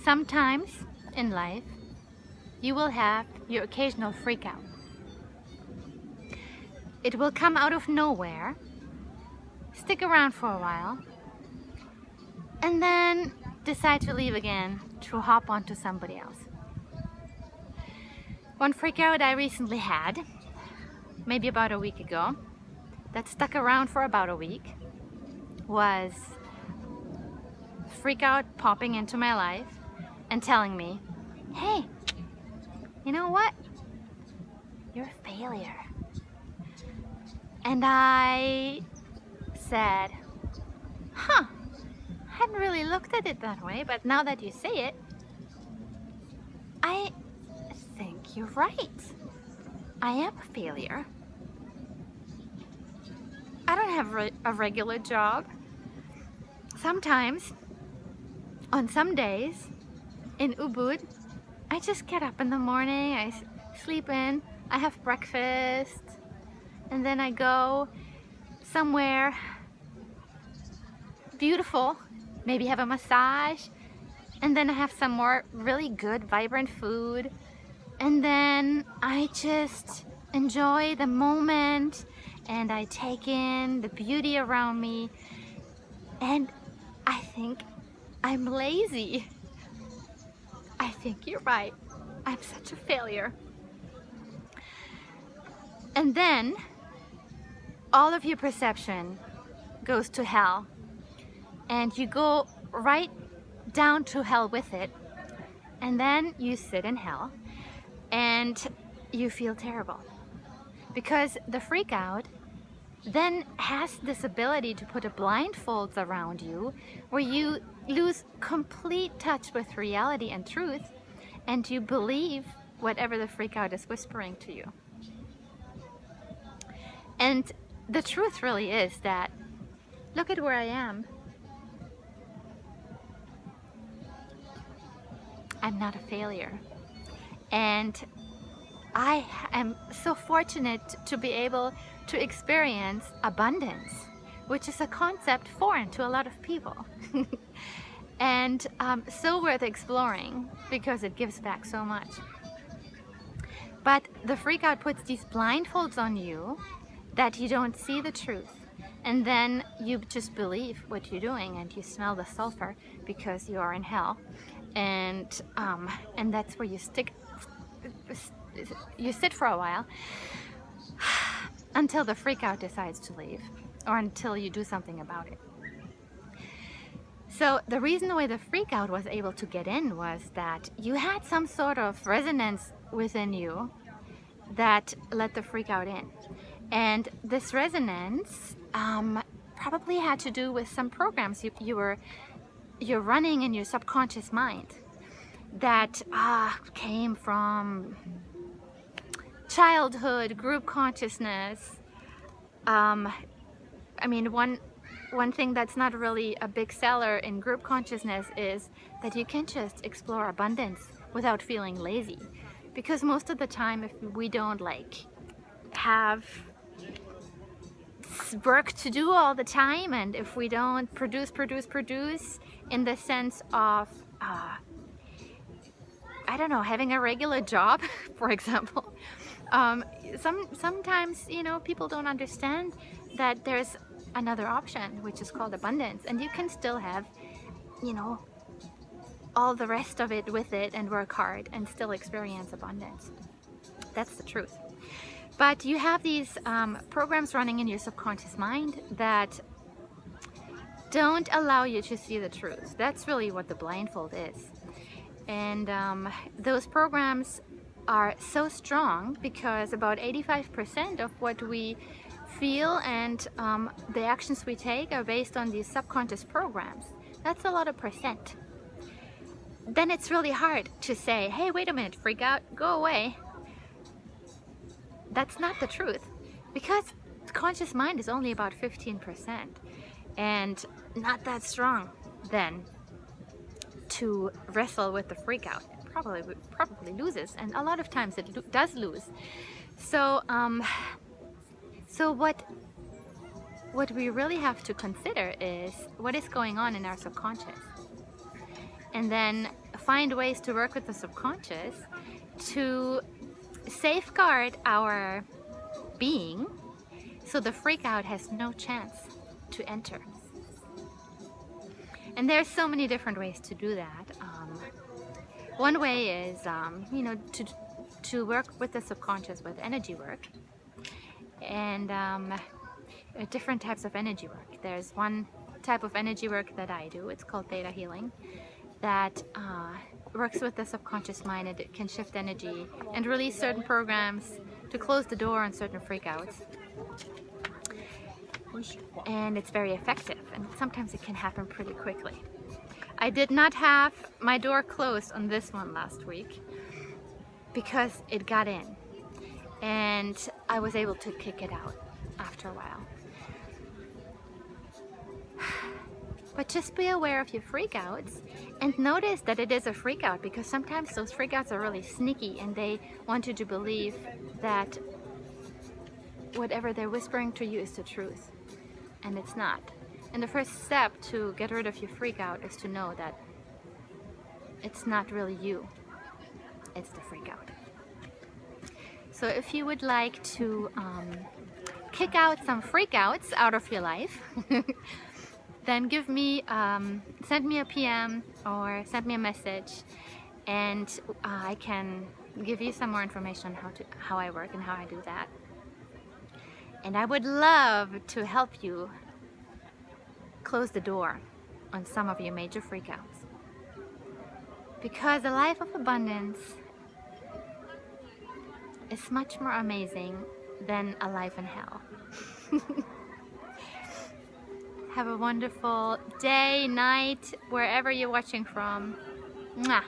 Sometimes in life, you will have your occasional freak out. It will come out of nowhere, stick around for a while, and then decide to leave again to hop onto somebody else. One freak out I recently had, maybe about a week ago, that stuck around for about a week, was freak out popping into my life and telling me, hey, you know what? You're a failure. And I said, huh, I hadn't really looked at it that way, but now that you say it, I think you're right. I am a failure. I don't have a regular job. Sometimes, on some days, in Ubud, I just get up in the morning, I sleep in, I have breakfast, and then I go somewhere beautiful, maybe have a massage, and then I have some more really good, vibrant food, and then I just enjoy the moment, and I take in the beauty around me, and I think I'm lazy. I think you're right. I'm such a failure. And then all of your perception goes to hell, and you go right down to hell with it, and then you sit in hell and you feel terrible, because the freak out then has this ability to put a blindfold around you where you lose complete touch with reality and truth, and you believe whatever the freak out is whispering to you. And the truth really is that, look at where I am. I'm not a failure. And I am so fortunate to be able to experience abundance, which is a concept foreign to a lot of people. And so worth exploring because it gives back so much. But the freak out puts these blindfolds on you that you don't see the truth, and then you just believe what you're doing, and you smell the sulfur because you are in hell, and that's where you sit for a while until the freak out decides to leave, or until you do something about it. So the reason why the freak out was able to get in was that you had some sort of resonance within you that let the freak out in. And this resonance probably had to do with some programs you're running in your subconscious mind that came from childhood, group consciousness. I mean, one thing that's not really a big seller in group consciousness is that you can just explore abundance without feeling lazy, because most of the time, if we don't have work to do all the time, and if we don't produce in the sense of I don't know, having a regular job, for example, sometimes, you know, people don't understand that there's another option, which is called abundance, and you can still have, you know, all the rest of it with it and work hard and still experience abundance. That's the truth. But you have these programs running in your subconscious mind that don't allow you to see the truth. That's really what the blindfold is. And those programs are so strong because about 85% of what we feel and the actions we take are based on these subconscious programs. That's a lot of percent. Then it's really hard to say, hey, wait a minute, freak out, go away. That's not the truth, because the conscious mind is only about 15% and not that strong then to wrestle with the freak out. It probably loses, and a lot of times it does lose. So what we really have to consider is what is going on in our subconscious, and then find ways to work with the subconscious to safeguard our being so the freak out has no chance to enter. And there's so many different ways to do that. One way is, you know, to work with the subconscious with energy work, and different types of energy work. There's one type of energy work that I do, it's called theta healing, that works with the subconscious mind, and it can shift energy and release certain programs to close the door on certain freakouts. And it's very effective, and sometimes it can happen pretty quickly. I did not have my door closed on this one last week because it got in, and I was able to kick it out after a while. But just be aware of your freakouts and notice that it is a freakout, because sometimes those freakouts are really sneaky and they want you to believe that whatever they're whispering to you is the truth, and it's not. And the first step to get rid of your freakout is to know that it's not really you, it's the freakout. So if you would like to kick out some freakouts out of your life, then give me, send me a PM or send me a message, and I can give you some more information on how I work and how I do that. And I would love to help you close the door on some of your major freakouts. Because a life of abundance is much more amazing than a life in hell. Have a wonderful day, night, wherever you're watching from. Mwah.